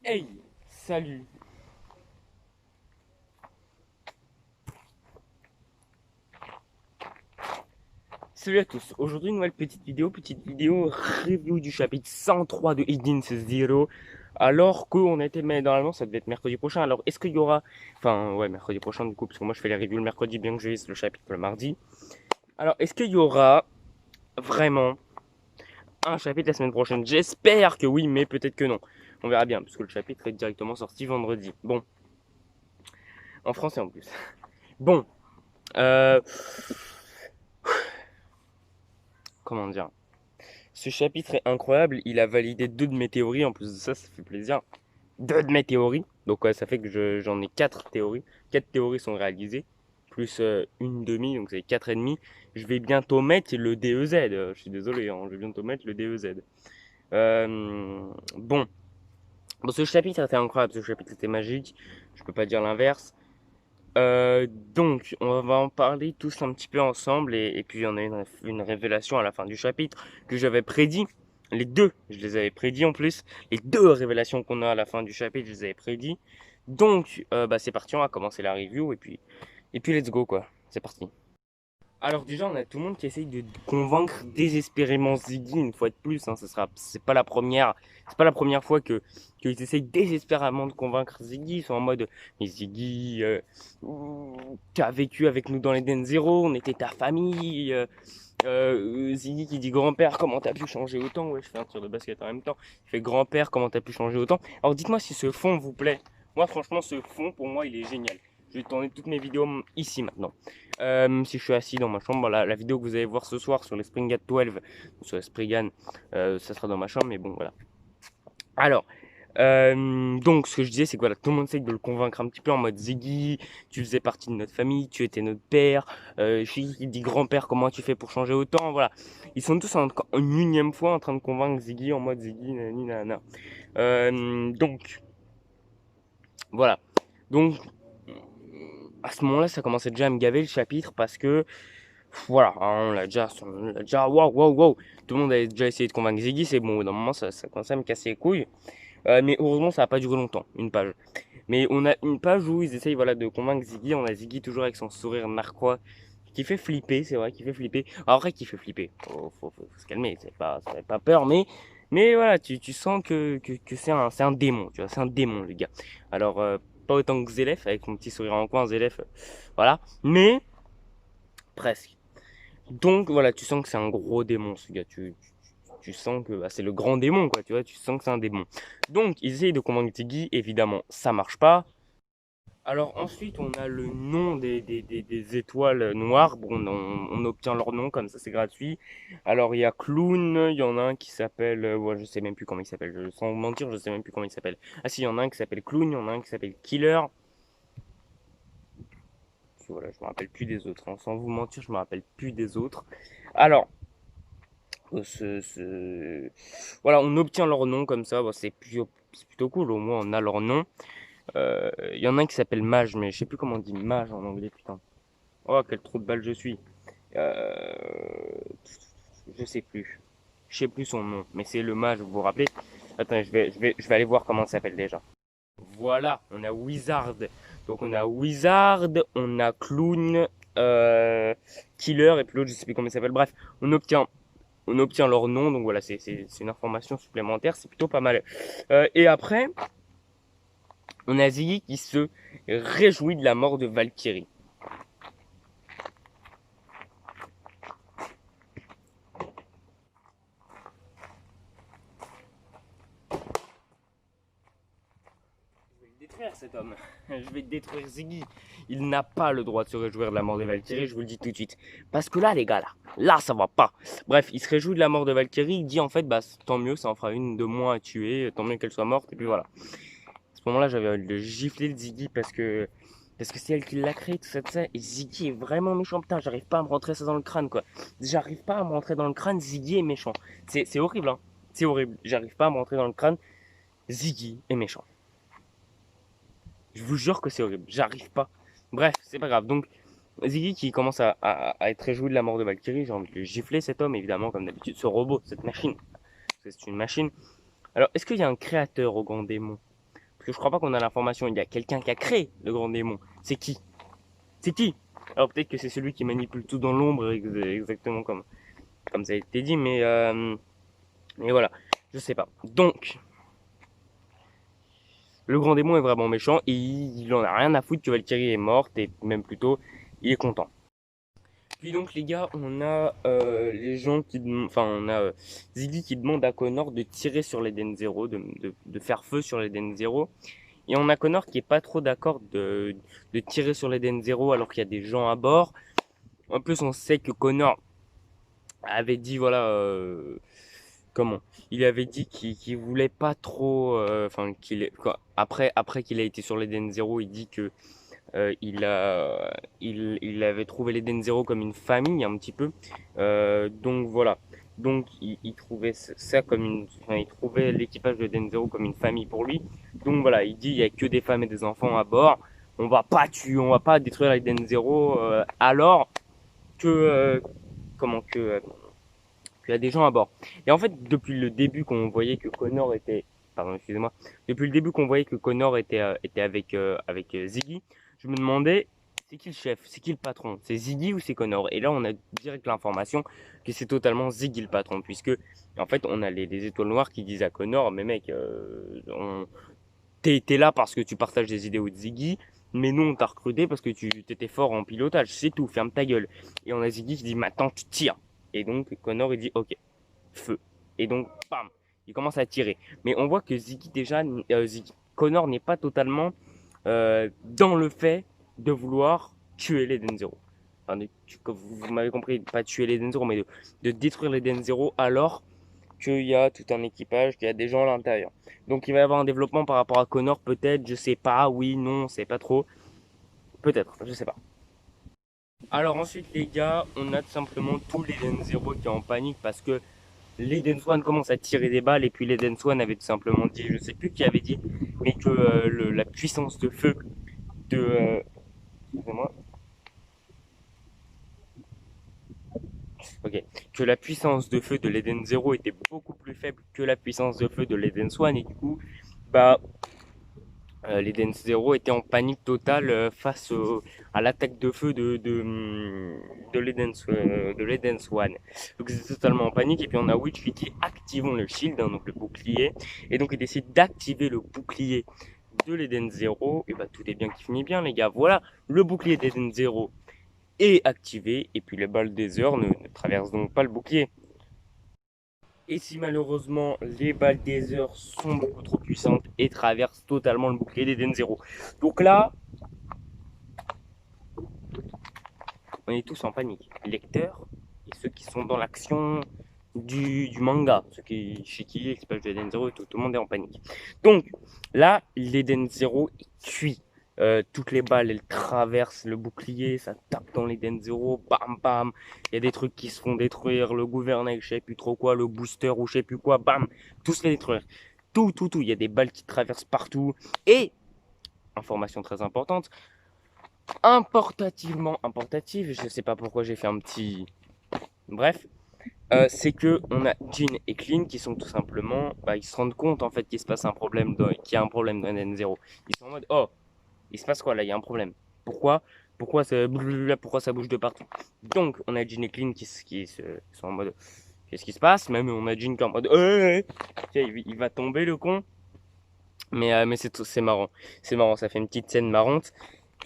Hey, salut. Salut à tous. Aujourd'hui, une nouvelle petite vidéo review du chapitre 103 de Hidden Zero. Alors qu'on était, mais normalement, ça devait être mercredi prochain. Alors, est-ce qu'il y aura, enfin, ouais, mercredi prochain du coup, parce que moi je fais les reviews le mercredi, bien que je lise le chapitre le mardi. Alors, est-ce qu'il y aura vraiment un chapitre la semaine prochaine? J'espère que oui, mais peut-être que non. On verra bien, parce que le chapitre est directement sorti vendredi. Bon, en français en plus. Bon, euh, comment dire? Ce chapitre est incroyable, il a validé deux de mes théories, en plus de ça, ça fait plaisir. Deux de mes théories, donc ouais, ça fait que j'en ai quatre théories. Quatre théories sont réalisées, plus une demi, donc c'est quatre et demi. Je vais bientôt mettre le DEZ, je suis désolé, hein, je vais bientôt mettre le DEZ. Bon, ce chapitre était incroyable, ce chapitre était magique, je peux pas dire l'inverse. Donc, on va en parler tous un petit peu ensemble et puis il y en a une révélation à la fin du chapitre que j'avais prédit. Les deux, je les avais prédits en plus. Les deux révélations qu'on a à la fin du chapitre, je les avais prédits. Donc, bah, c'est parti, on va commencer la review et puis let's go quoi. C'est parti. Alors déjà, on a tout le monde qui essaye de convaincre désespérément Ziggy une fois de plus. Hein, c'est pas la première fois que qu'ils essayent désespérément de convaincre Ziggy. Ils sont en mode, mais Ziggy, tu as vécu avec nous dans l'Eden Zero, on était ta famille. Ziggy qui dit grand-père, comment t'as pu changer autant? Ouais, je fais un tir de basket en même temps. Il fait grand-père, comment t'as pu changer autant? Alors dites-moi si ce fond vous plaît. Moi, franchement, ce fond, pour moi, il est génial. Je vais tourner toutes mes vidéos ici maintenant. Si je suis assis dans ma chambre, la vidéo que vous allez voir ce soir sur les Springate 12, sur les Spriggan, ça sera dans ma chambre, mais bon, voilà. Alors, donc, ce que je disais, c'est que voilà, tout le monde essaye de le convaincre un petit peu en mode Ziggy, tu faisais partie de notre famille, tu étais notre père. Il dit grand-père, comment tu fais pour changer autant? Voilà. Ils sont tous une unième fois en train de convaincre Ziggy en mode Ziggy, nanani, nanana. Donc, voilà. Donc, à ce moment-là, ça commençait déjà à me gaver le chapitre parce que voilà, hein, on l'a déjà, waouh, waouh, waouh. Tout le monde a déjà essayé de convaincre Ziggy, c'est bon, au bout d'un moment, ça commençait à me casser les couilles. Mais heureusement, ça n'a pas duré longtemps, une page. Mais on a une page où ils essayent voilà, de convaincre Ziggy. On a Ziggy toujours avec son sourire narquois qui fait flipper, c'est vrai, qui fait flipper. Alors, après, qui fait flipper, faut se calmer, ça fait pas peur, mais voilà, tu sens que c'est un démon, tu vois, c'est un démon, le gars. Alors, pas autant que Zélef, avec son petit sourire en coin, Zélef, voilà, mais presque. Donc voilà, tu sens que c'est un gros démon ce gars. Tu sens que bah, c'est le grand démon, quoi, tu vois, tu sens que c'est un démon. Donc ils essayent de convaincre Tiggy, évidemment, ça marche pas. Alors ensuite, on a le nom des étoiles noires. Bon, on obtient leur nom, comme ça c'est gratuit. Alors il y a Clown, il y en a un qui s'appelle... ouais, je sais même plus comment il s'appelle, sans vous mentir, je sais même plus comment il s'appelle. Ah si, il y en a un qui s'appelle Clown, il y en a un qui s'appelle Killer. Voilà, je me rappelle plus des autres, hein. Sans vous mentir, je me rappelle plus des autres. Alors, voilà, on obtient leur nom comme ça, bon, c'est plutôt cool, au moins on a leur nom. Il y en a un qui s'appelle Mage, mais je sais plus comment on dit Mage en anglais, putain. Oh, quel trou de balle je suis. Euh, je sais plus. Je sais plus son nom, mais c'est le Mage, vous vous rappelez? Attends, je vais aller voir comment ça s'appelle déjà. Voilà, on a Wizard. Donc on a Wizard, on a Clown, euh, Killer, et puis l'autre, je sais plus comment il s'appelle. Bref, on obtient leur nom, donc voilà, c'est une information supplémentaire, c'est plutôt pas mal. Et après, on a Ziggy qui se réjouit de la mort de Valkyrie. Je vais le détruire cet homme. Je vais détruire Ziggy. Il n'a pas le droit de se réjouir de la mort de Valkyrie, je vous le dis tout de suite. Parce que là, les gars, là ça va pas. Bref, il se réjouit de la mort de Valkyrie. Il dit en fait, bah tant mieux, ça en fera une de moins à tuer. Tant mieux qu'elle soit morte. Et puis voilà. À ce moment-là, j'avais envie de gifler le Ziggy parce que c'est elle qui l'a créé, tout ça, tout ça. Et Ziggy est vraiment méchant. Putain, j'arrive pas à me rentrer ça dans le crâne, quoi. J'arrive pas à me rentrer dans le crâne. Ziggy est méchant. C'est horrible, hein. C'est horrible. J'arrive pas à me rentrer dans le crâne. Ziggy est méchant. Je vous jure que c'est horrible. J'arrive pas. Bref, c'est pas grave. Donc, Ziggy qui commence à être réjoui de la mort de Valkyrie. J'ai envie de le gifler cet homme, évidemment, comme d'habitude. Ce robot, cette machine. C'est une machine. Alors, est-ce qu'il y a un créateur au grand démon? Parce que je crois pas qu'on a l'information. Il y a quelqu'un qui a créé le grand démon. C'est qui? C'est qui? Alors peut-être que c'est celui qui manipule tout dans l'ombre, exactement comme ça a été dit, mais voilà, je sais pas. Donc, le grand démon est vraiment méchant et il en a rien à foutre que Valkyrie est morte et même plutôt, il est content. Puis donc les gars, on a les gens enfin on a Ziggy qui demande à Connor de tirer sur l'Eden Zero, de faire feu sur l'Eden Zero. Et on a Connor qui est pas trop d'accord de tirer sur l'Eden Zero alors qu'il y a des gens à bord. En plus, on sait que Connor avait dit, voilà, comment? Il avait dit qu'il voulait pas trop, enfin, après qu'il a été sur l'Eden Zero, il dit que il avait trouvé l'Eden Zero comme une famille un petit peu. Donc voilà. Donc il trouvait ça comme enfin, il trouvait l'équipage de l'Eden Zero comme une famille pour lui. Donc voilà, il dit il y a que des femmes et des enfants à bord. On va pas détruire l'Eden Zero alors que comment qu'il y a des gens à bord. Et en fait, depuis le début qu'on voyait que Connor était, pardon, excusez-moi, depuis le début qu'on voyait que Connor était avec Ziggy, je me demandais, c'est qui le chef, c'est qui le patron, c'est Ziggy ou c'est Connor? Et là, on a direct l'information que c'est totalement Ziggy le patron, puisque en fait, on a les étoiles noires qui disent à Connor, mais mec, t'es là parce que tu partages des idéaux de Ziggy. Mais nous, on t'a recruté parce que tu t'étais fort en pilotage, c'est tout, ferme ta gueule. Et on a Ziggy qui dit maintenant tu tires. Et donc Connor il dit ok, feu. Et donc bam, il commence à tirer. Mais on voit que Ziggy déjà, Connor n'est pas totalement dans le fait de vouloir tuer les Denzero. Enfin, vous m'avez compris, pas tuer les Denzero, mais de détruire les Denzero alors qu'il y a tout un équipage, qu'il y a des gens à l'intérieur. Donc il va y avoir un développement par rapport à Connor, peut-être, je sais pas, oui, non, c'est pas trop. Peut-être, je sais pas. Alors ensuite les gars, on a tout simplement tous les Denzero qui est en panique parce que l'Eden Swan commence à tirer des balles et puis l'Eden Swan avait tout simplement dit, je sais plus qui avait dit, mais que la puissance de feu de... excusez-moi. Ok. Que la puissance de feu de l'Eden Zero était beaucoup plus faible que la puissance de feu de l'Eden Swan et du coup, bah, l'Eden Zero était en panique totale face à l'attaque de feu de l'Eden Swan. Donc ils étaient totalement en panique et puis on a Witch qui dit activons le shield, hein, donc le bouclier, et donc il décide d'activer le bouclier de l'Eden Zero. Et bah tout est bien qui finit bien les gars. Voilà, le bouclier d'Eden Zero est activé et puis les balles des heures ne traversent donc pas le bouclier. Et si malheureusement les balles des heures sont beaucoup trop puissantes et traversent totalement le bouclier d'Eden Zero. Donc là, on est tous en panique. Les lecteurs et ceux qui sont dans l'action du manga, ceux qui chez qui l'équipage d'Eden Zero et tout le monde est en panique. Donc là, l'Eden Zero est cuit. Toutes les balles, elles traversent le bouclier, ça tape dans l'Eden Zero, bam bam. Il y a des trucs qui se font détruire, le gouvernail, je sais plus trop quoi, le booster ou je sais plus quoi, bam, tous les détruire. Tout. Il y a des balles qui traversent partout. Et, information très importante, importative, je sais pas pourquoi j'ai fait un petit. Bref, c'est que on a Jean et Clean qui sont tout simplement, bah, ils se rendent compte en fait qu'il se passe un problème, qu'il y a un problème dans N0. Ils sont en mode, oh, il se passe quoi là, il y a un problème. Pourquoi pourquoi ça bouge de partout. Donc on a Jean et Clean qui sont en mode, qu'est-ce qui se passe. Même on a Jean qui est en mode, il va tomber le con. Mais c'est marrant, ça fait une petite scène marrante.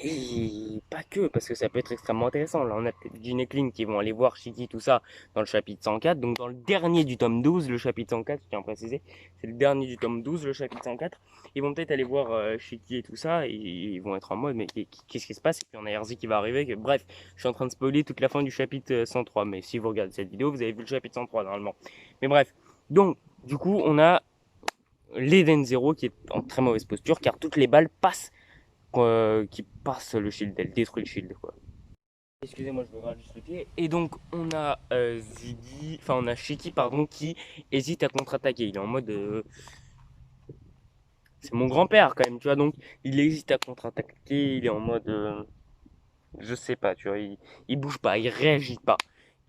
Et pas que, parce que ça peut être extrêmement intéressant. Là, on a peut-être Jean et Clint qui vont aller voir Shiki, tout ça, dans le chapitre 104. Donc, dans le dernier du tome 12, le chapitre 104, je tiens à préciser, c'est le dernier du tome 12, le chapitre 104. Ils vont peut-être aller voir Shiki et tout ça, et ils vont être en mode, mais qu'est-ce qui se passe? Et puis, on a Erzi qui va arriver. Bref, je suis en train de spoiler toute la fin du chapitre 103. Mais si vous regardez cette vidéo, vous avez vu le chapitre 103, normalement. Mais bref, donc, du coup, on a l'Eden Zero qui est en très mauvaise posture, car toutes les balles passent qui passe le shield, elle détruit le shield quoi. Excusez-moi, je me gratte juste le pied. Et donc on a Ziggy, enfin on a Shiki pardon qui hésite à contre-attaquer. Il est en mode c'est mon grand-père quand même, tu vois, donc il hésite à contre-attaquer, il est en mode je sais pas, tu vois, il bouge pas, il réagit pas.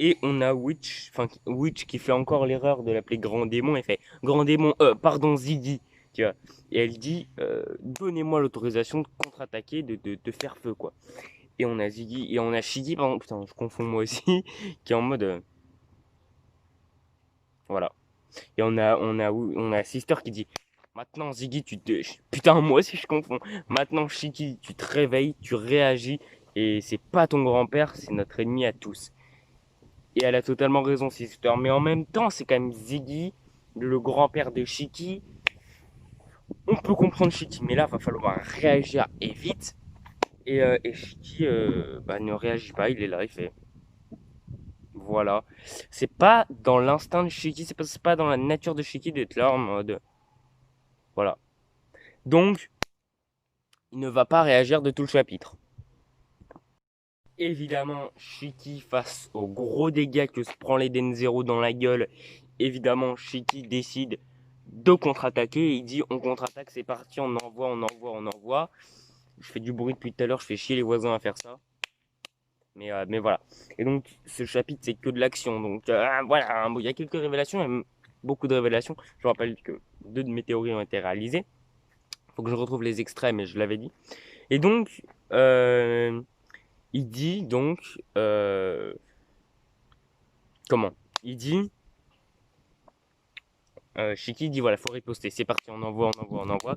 Et on a Witch qui fait encore l'erreur de l'appeler Grand Démon et fait Grand Démon, pardon Ziggy, tu vois. Et elle dit, donnez-moi l'autorisation de contre-attaquer, de faire feu, quoi. Et on a Ziggy, et on a Shiggy, pardon, putain, je confonds moi aussi, qui est en mode, voilà. Et on a Sister qui dit, maintenant Ziggy, putain, moi aussi je confonds. Maintenant Shiggy, tu te réveilles, tu réagis, et c'est pas ton grand-père, c'est notre ennemi à tous. Et elle a totalement raison, Sister. Mais en même temps, c'est quand même Ziggy, le grand-père de Shiki. On peut comprendre Shiki, mais là, va falloir réagir et vite. Et Shiki ne réagit pas, il est là, il fait. Voilà. C'est pas dans l'instinct de Shiki, c'est pas dans la nature de Shiki d'être là en mode. Voilà. Donc, il ne va pas réagir de tout le chapitre. Évidemment, Shiki, face aux gros dégâts que se prend l'Eden Zero dans la gueule, évidemment, Shiki décide de contre-attaquer. Il dit on contre-attaque, c'est parti, on envoie, on envoie, on envoie. Je fais du bruit depuis tout à l'heure, je fais chier les voisins à faire ça. Mais voilà. Et donc, ce chapitre, c'est que de l'action. Donc, voilà, il y a quelques révélations, même beaucoup de révélations. Je rappelle que 2 de mes théories ont été réalisées. Il faut que je retrouve les extraits, mais je l'avais dit. Et donc, il dit donc. Comment Il dit. Shiki dit voilà, faut riposter. C'est parti, on envoie, on envoie, on envoie.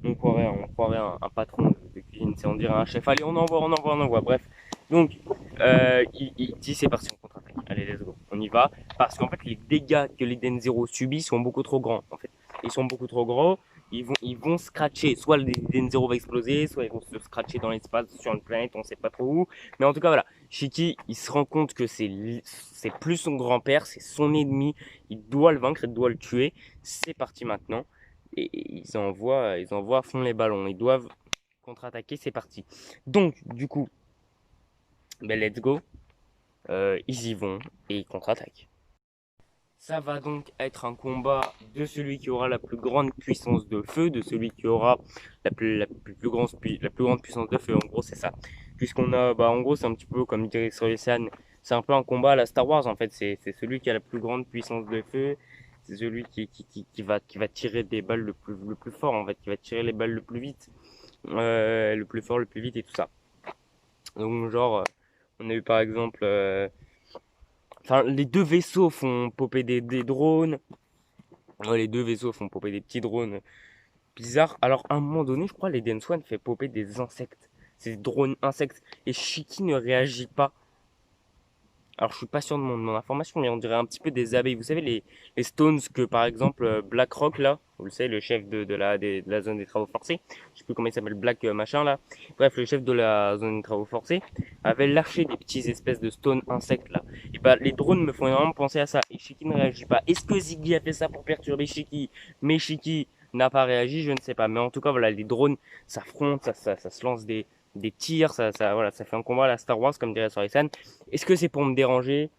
On croirait un patron de cuisine, c'est on dirait un chef. Allez, on envoie, on envoie, on envoie. Bref. Donc, il dit c'est parti, on contre-attaque. Allez, let's go. On y va. Parce qu'en fait, les dégâts que les Denzero subit sont beaucoup trop grands. En fait, ils sont beaucoup trop gros. Ils vont scratcher. Soit le Denzero va exploser, soit ils vont se scratcher dans l'espace sur une planète, on sait pas trop où. Mais en tout cas, voilà. Shiki, il se rend compte que c'est plus son grand-père, c'est son ennemi. Il doit le vaincre, il doit le tuer. C'est parti maintenant. Et ils envoient à fond les ballons. Ils doivent contre-attaquer, c'est parti. Donc, du coup, let's go. Ils y vont et ils contre-attaquent. Ça va donc être un combat de celui qui aura la plus grande puissance de feu, de celui qui aura la plus grande puissance de feu. En gros, c'est ça. Puisqu'on a, en gros, c'est un petit peu comme dirait Soysan, c'est un peu un combat à la Star Wars en fait. C'est celui qui a la plus grande puissance de feu. C'est celui qui va tirer des balles le plus fort en fait, qui va tirer les balles le plus vite, le plus fort, le plus vite et tout ça. Donc, genre, on a eu par exemple. Enfin, les deux vaisseaux font popper des drones. Ouais, les deux vaisseaux font popper des petits drones bizarres. Alors, à un moment donné, je crois, l'Eden Swan fait popper des insectes. Ces drones insectes. Et Shiki ne réagit pas. Alors, je suis pas sûr de mon information, mais on dirait un petit peu des abeilles. Vous savez, les Stones que, par exemple, BlackRock, là, vous le savez, le chef de la zone des travaux forcés, je sais plus comment il s'appelle, Black machin, là. Bref, le chef de la zone des travaux forcés avait lâché des petits espèces de Stones insectes, là. Et bah, les drones me font énormément penser à ça. Et Shiki ne réagit pas. Est-ce que Ziggy a fait ça pour perturber Shiki? Mais Shiki n'a pas réagi, je ne sais pas. Mais en tout cas, voilà, les drones s'affrontent, ça se lance des tirs, voilà, ça fait un combat à la Star Wars, comme dirait Sorisan. Est-ce que c'est pour me déranger?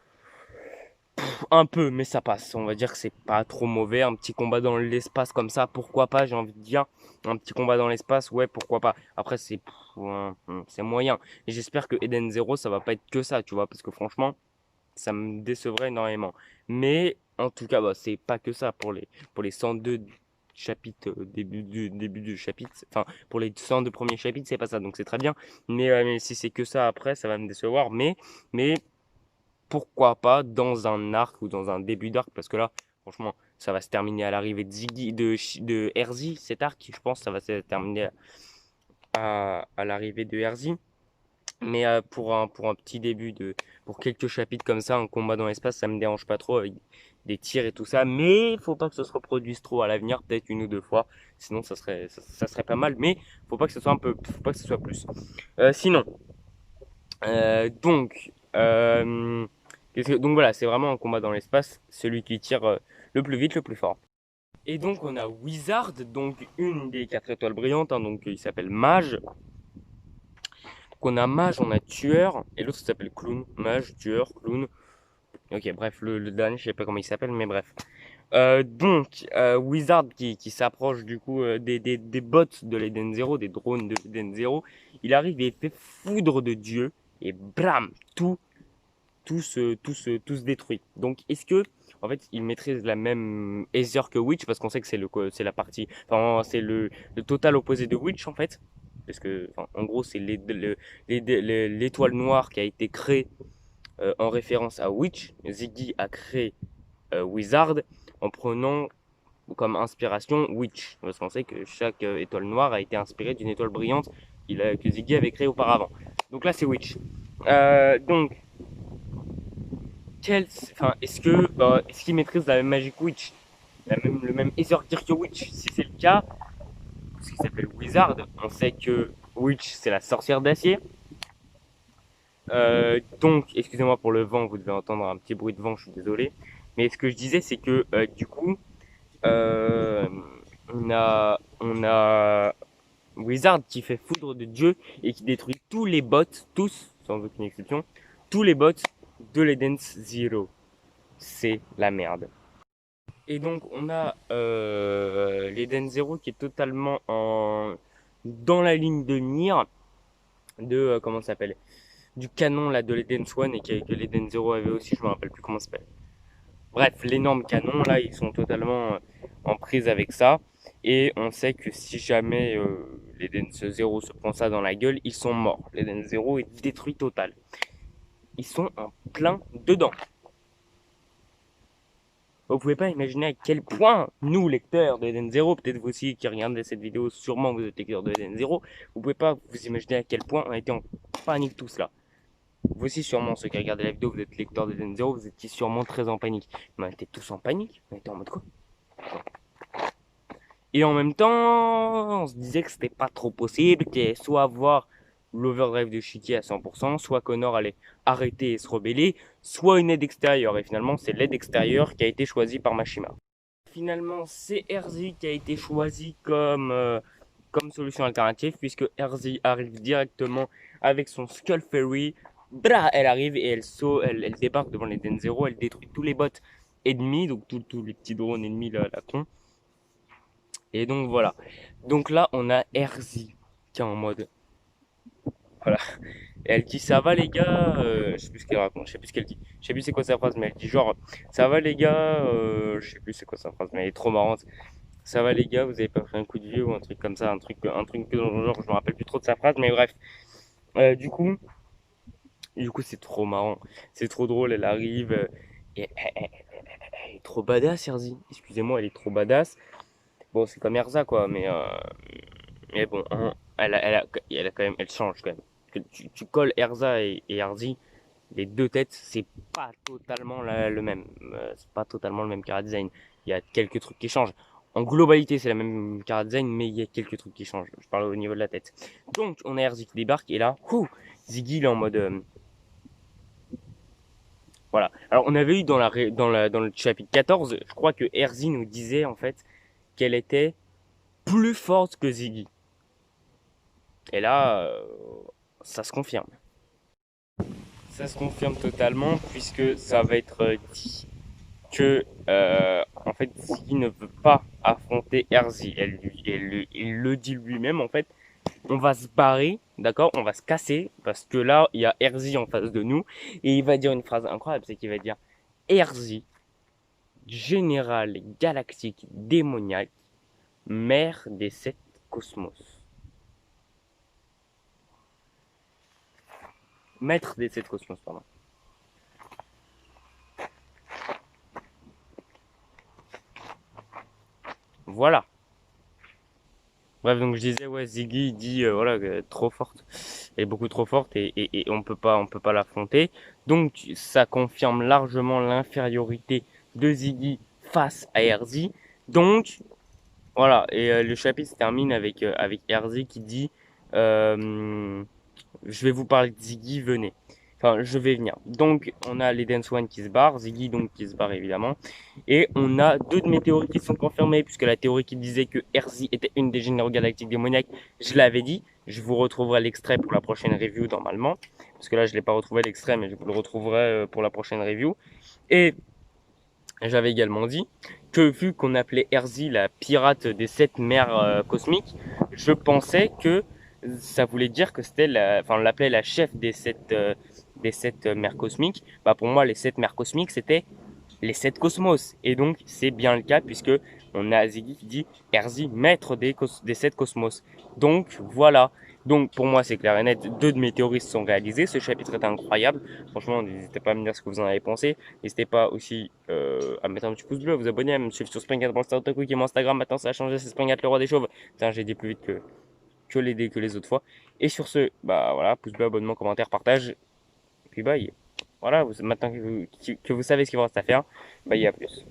Un peu, mais ça passe. On va dire que c'est pas trop mauvais. Un petit combat dans l'espace comme ça, pourquoi pas, j'ai envie de dire. Un petit combat dans l'espace, ouais, pourquoi pas. Après, c'est moyen. Et j'espère que Eden Zero, ça va pas être que ça, tu vois, parce que franchement, ça me décevrait énormément. Mais en tout cas, c'est pas que ça pour les 102 chapitres, début du chapitre. Enfin, pour les 102 premiers chapitres, c'est pas ça, donc c'est très bien. Mais si c'est que ça après, ça va me décevoir. Mais pourquoi pas dans un arc ou dans un début d'arc, parce que là, franchement, ça va se terminer à l'arrivée de Ziggy, de Erzi, cet arc, je pense, ça va se terminer à l'arrivée de Erzi. Mais pour un petit début, pour quelques chapitres comme ça, un combat dans l'espace, ça me dérange pas trop avec des tirs et tout ça. Mais il faut pas que ça se reproduise trop à l'avenir, peut-être une ou deux fois. Sinon, ça serait pas mal. Mais faut pas que ce soit faut pas que ce soit plus. Sinon, donc voilà, c'est vraiment un combat dans l'espace, celui qui tire le plus vite, le plus fort. Et donc on a Wizard, donc une des 4 étoiles brillantes, hein, donc il s'appelle Mage. On a Mage, on a Tueur, et l'autre s'appelle Clown. Mage, Tueur, Clown. Ok, bref, le dernier, je sais pas comment il s'appelle, mais bref. Wizard qui s'approche du coup des bots de l'Eden Zero, des drones de l'Eden Zero, il arrive et fait foudre de Dieu, et blam, tout tous détruits. Donc, est-ce que, en fait, ils maîtrisent la même Aether que Witch, parce qu'on sait que c'est la partie, enfin, c'est le total opposé de Witch, en fait. Parce que, enfin, en gros, c'est l'étoile noire qui a été créée en référence à Witch. Ziggy a créé Wizard en prenant comme inspiration Witch. Parce qu'on sait que chaque étoile noire a été inspirée d'une étoile brillante que Ziggy avait créée auparavant. Donc là, c'est Witch. Donc, est-ce qu'il maîtrise la même Magic Witch, le même Aether que Witch? Si c'est le cas, ce qui s'appelle Wizard, on sait que Witch c'est la sorcière d'acier. Donc, excusez-moi pour le vent, vous devez entendre un petit bruit de vent, je suis désolé. Mais ce que je disais, c'est que du coup, euh, on a Wizard qui fait foudre de Dieu et qui détruit tous les bots, tous, sans aucune exception, tous les bots de l'Eden's Zero. C'est la merde. Et donc on a l'Eden Zero qui est totalement dans la ligne de mire de comment ça s'appelle, du canon là de l'Eden Swan et que l'Eden Zero avait aussi, je me rappelle plus comment ça s'appelle. Bref, l'énorme canon là, ils sont totalement en prise avec ça. Et on sait que si jamais l'Eden Zero se prend ça dans la gueule, ils sont morts. L'Eden Zero est détruit total. Ils sont en plein dedans. Vous pouvez pas imaginer à quel point nous, lecteurs de Eden Zero, peut-être vous aussi qui regardez cette vidéo, sûrement vous êtes lecteurs de Eden Zero, vous pouvez pas vous imaginer à quel point on a été en panique tous là. Vous aussi sûrement, ceux qui regardent la vidéo, vous êtes lecteurs de Eden Zero, vous étiez sûrement très en panique. Mais on était tous en panique, on était en mode quoi? Et en même temps, on se disait que c'était pas trop possible, qu'il allait soit avoir l'overdrive de Shiki à 100%, soit Connor allait arrêter et se rebeller, soit une aide extérieure. Et finalement, c'est l'aide extérieure qui a été choisie par Mashima. Finalement, c'est RZ qui a été choisi comme solution alternative, puisque RZ arrive directement avec son Skull Fairy. Bra, elle arrive et elle débarque devant les Den Zero, elle détruit tous les bots ennemis, donc tous les petits drones ennemis la con. Et donc voilà. Donc là, on a RZ qui est en mode. Voilà. Et elle dit ça va les gars, je sais plus ce qu'elle raconte, je sais plus ce qu'elle dit, je sais plus c'est quoi sa phrase, mais elle dit genre ça va les gars, je sais plus c'est quoi sa phrase, mais elle est trop marrante. Ça va les gars, vous avez pas pris un coup de vieux ou un truc comme ça, un truc dans le genre, je me rappelle plus trop de sa phrase, mais bref. Du coup c'est trop marrant, c'est trop drôle, elle arrive et elle est trop badass, Erzi. Excusez-moi, elle est trop badass. Bon, c'est comme Erza quoi, mais bon, hein, elle a quand même, elle change quand même. Que tu colles Erza et Erzi, les deux têtes, c'est pas totalement le même. C'est pas totalement le même chara design. Il y a quelques trucs qui changent. En globalité, c'est la même chara design, mais il y a quelques trucs qui changent. Je parle au niveau de la tête. Donc, on a Erzi qui débarque, et là, Ziggy, il est en mode. Voilà. Alors, on avait eu dans le chapitre 14, je crois que Erzi nous disait, en fait, qu'elle était plus forte que Ziggy. Et là, ça se confirme. Ça se confirme totalement, puisque ça va être dit que en fait Ziggy ne veut pas affronter Erzi. Il le dit lui-même en fait. On va se barrer, d'accord? On va se casser parce que là il y a Erzi en face de nous et il va dire une phrase incroyable, c'est qu'il va dire Erzi, général galactique démoniaque, mère des 7 cosmos. Maître des 7 cosmos, pardon. Voilà. Bref, donc je disais, ouais, Ziggy dit, voilà, trop forte, elle est beaucoup trop forte et on peut pas l'affronter. Donc ça confirme largement l'infériorité de Ziggy face à Erzi. Donc voilà, et le chapitre se termine avec Erzi qui dit, euh, je vais vous parler de Ziggy, venez. Enfin, je vais venir. Donc, on a les Dance One qui se barre, Ziggy donc qui se barre évidemment. Et on a deux de mes théories qui sont confirmées, puisque la théorie qui disait que Erzi était une des généraux galactiques démoniaques, je l'avais dit. Je vous retrouverai l'extrait pour la prochaine review normalement. Parce que là, je ne l'ai pas retrouvé l'extrait, mais je vous le retrouverai pour la prochaine review. Et j'avais également dit que vu qu'on appelait Erzi la pirate des 7 mers cosmiques, je pensais que ça voulait dire que c'était on l'appelait la chef des 7 des 7 mers cosmiques, bah pour moi les 7 mers cosmiques c'était les 7 cosmos. Et donc c'est bien le cas puisque on a Ziggy qui dit Erzi, maître des 7 cosmos. Donc voilà. Donc pour moi c'est clair et net, deux de mes théories se sont réalisées. Ce chapitre est incroyable. Franchement, n'hésitez pas à me dire ce que vous en avez pensé. N'hésitez pas aussi à mettre un petit pouce bleu, à vous abonner, à me suivre sur Springat pour Otaku qui est mon Instagram. Maintenant ça a changé, c'est Springat le roi des chauves. Putain, j'ai dit plus vite que les autres fois. Et sur ce, bah voilà, pouce bleu, abonnement, commentaire, partage. Et puis bye. Voilà, maintenant que vous savez ce qu'il vous reste à faire, bye, à plus.